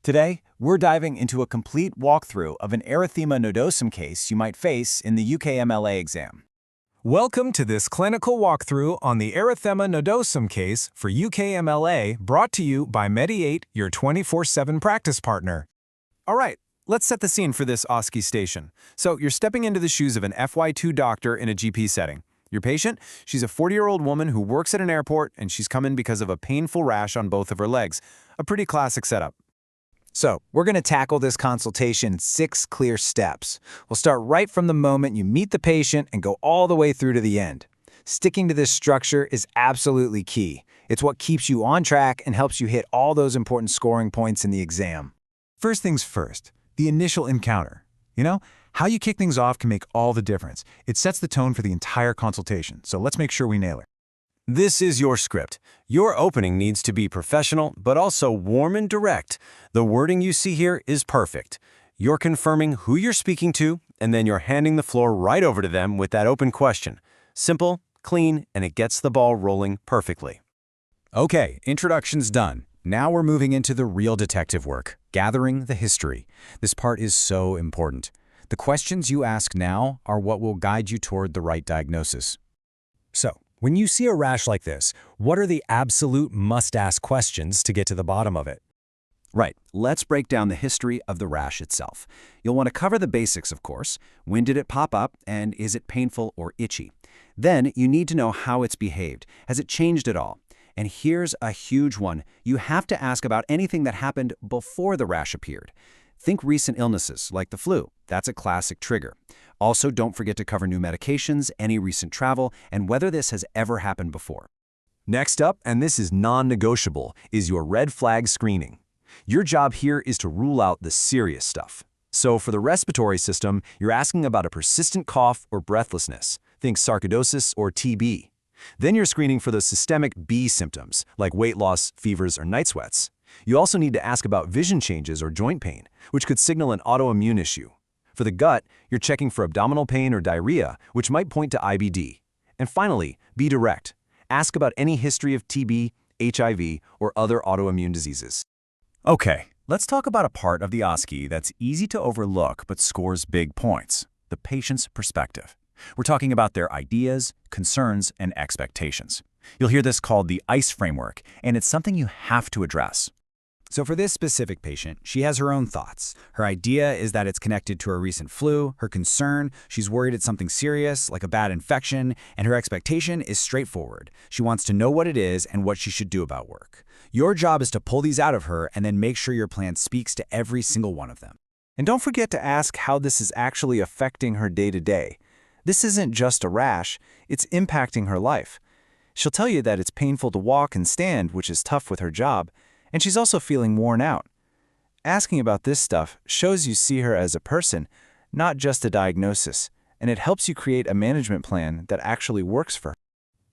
Today, we're diving into a complete walkthrough of an erythema nodosum case you might face in the UKMLA exam. Welcome to this clinical walkthrough on the Erythema nodosum case for UKMLA, brought to you by Medi8, your 24/7 practice partner. All right, let's set the scene for this OSCE station. So you're stepping into the shoes of an FY2 doctor in a GP setting. Your patient, she's a 40-year-old woman who works at an airport, and she's come in because of a painful rash on both of her legs. A pretty classic setup. So, we're going to tackle this consultation in 6 clear steps. We'll start right from the moment you meet the patient and go all the way through to the end. Sticking to this structure is absolutely key. It's what keeps you on track and helps you hit all those important scoring points in the exam. First things first, the initial encounter. How you kick things off can make all the difference. It sets the tone for the entire consultation, so let's make sure we nail it. This is your script. Your opening needs to be professional, but also warm and direct. The wording you see here is perfect. You're confirming who you're speaking to, and then you're handing the floor right over to them with that open question. Simple, clean, and it gets the ball rolling perfectly. Okay, introduction's done. Now we're moving into the real detective work, gathering the history. This part is so important. The questions you ask now are what will guide you toward the right diagnosis. So, when you see a rash like this, what are the absolute must-ask questions to get to the bottom of it? Right. Let's break down the history of the rash itself. You'll want to cover the basics, of course. When did it pop up, and is it painful or itchy? Then you need to know how it's behaved. Has it changed at all? And here's a huge one. You have to ask about anything that happened before the rash appeared. Think recent illnesses, like the flu. That's a classic trigger. Also, don't forget to cover new medications, any recent travel, and whether this has ever happened before. Next up, and this is non-negotiable, is your red flag screening. Your job here is to rule out the serious stuff. So for the respiratory system, you're asking about a persistent cough or breathlessness. Think sarcoidosis or TB. Then you're screening for the systemic B symptoms, like weight loss, fevers, or night sweats. You also need to ask about vision changes or joint pain, which could signal an autoimmune issue. For the gut, you're checking for abdominal pain or diarrhea, which might point to IBD. And finally, be direct. Ask about any history of TB, HIV, or other autoimmune diseases. Okay, let's talk about a part of the OSCE that's easy to overlook but scores big points: the patient's perspective. We're talking about their ideas, concerns, and expectations. You'll hear this called the ICE framework, and it's something you have to address. So for this specific patient, she has her own thoughts. Her idea is that it's connected to a recent flu. Her concern, she's worried it's something serious, like a bad infection, and her expectation is straightforward. She wants to know what it is and what she should do about work. Your job is to pull these out of her and then make sure your plan speaks to every single one of them. And don't forget to ask how this is actually affecting her day-to-day. This isn't just a rash, it's impacting her life. She'll tell you that it's painful to walk and stand, which is tough with her job, and she's also feeling worn out. Asking about this stuff shows you see her as a person, not just a diagnosis, and it helps you create a management plan that actually works for her.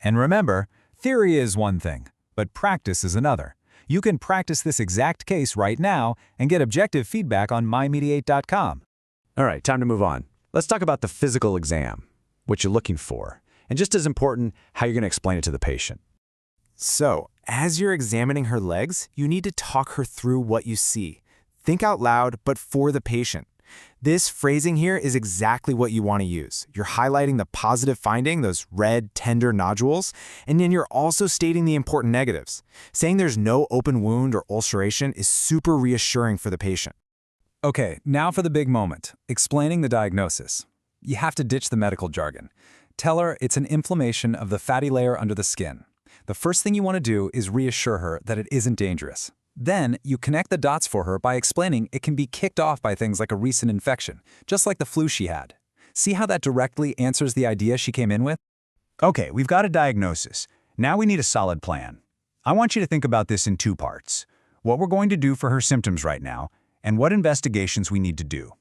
And remember, theory is one thing, but practice is another. You can practice this exact case right now and get objective feedback on mymediate.com. All right, time to move on. Let's talk about the physical exam, what you're looking for, and just as important, how you're going to explain it to the patient. So, as you're examining her legs, you need to talk her through what you see. Think out loud, but for the patient. This phrasing here is exactly what you want to use. You're highlighting the positive finding, those red, tender nodules, and then you're also stating the important negatives. Saying there's no open wound or ulceration is super reassuring for the patient. Okay, now for the big moment, explaining the diagnosis. You have to ditch the medical jargon. Tell her it's an inflammation of the fatty layer under the skin. The first thing you want to do is reassure her that it isn't dangerous. Then, you connect the dots for her by explaining it can be kicked off by things like a recent infection, just like the flu she had. See how that directly answers the idea she came in with? Okay, we've got a diagnosis. Now we need a solid plan. I want you to think about this in 2 parts: what we're going to do for her symptoms right now, and what investigations we need to do.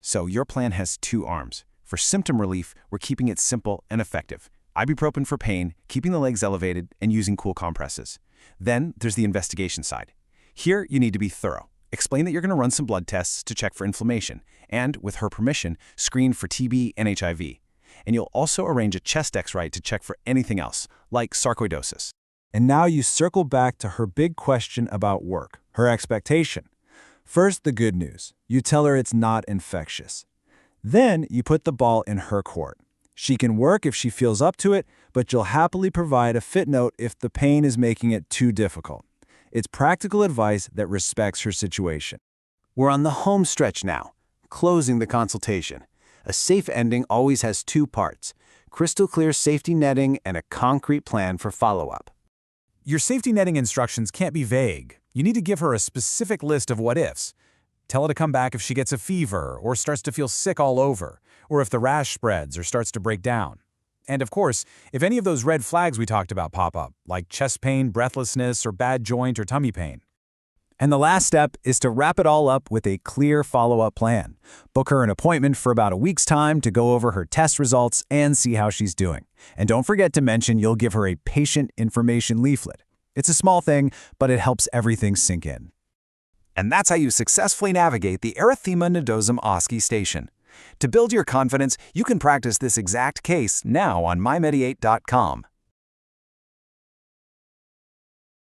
So your plan has 2 arms. For symptom relief, we're keeping it simple and effective. Ibuprofen for pain, keeping the legs elevated, and using cool compresses. Then there's the investigation side. Here, you need to be thorough. Explain that you're going to run some blood tests to check for inflammation, and, with her permission, screen for TB and HIV. And you'll also arrange a chest X-ray to check for anything else, like sarcoidosis. And now you circle back to her big question about work, her expectation. First, the good news. You tell her it's not infectious. Then, you put the ball in her court. She can work if she feels up to it, but you'll happily provide a fit note if the pain is making it too difficult. It's practical advice that respects her situation. We're on the home stretch now, closing the consultation. A safe ending always has two parts: crystal clear safety netting and a concrete plan for follow-up. Your safety netting instructions can't be vague. You need to give her a specific list of what-ifs. Tell her to come back if she gets a fever or starts to feel sick all over, or if the rash spreads or starts to break down. And of course, if any of those red flags we talked about pop up, like chest pain, breathlessness, or bad joint or tummy pain. And the last step is to wrap it all up with a clear follow-up plan. Book her an appointment for about a week's time to go over her test results and see how she's doing. And don't forget to mention you'll give her a patient information leaflet. It's a small thing, but it helps everything sink in. And that's how you successfully navigate the Erythema Nodosum OSCE station. To build your confidence, you can practice this exact case now on MyMedi8.com.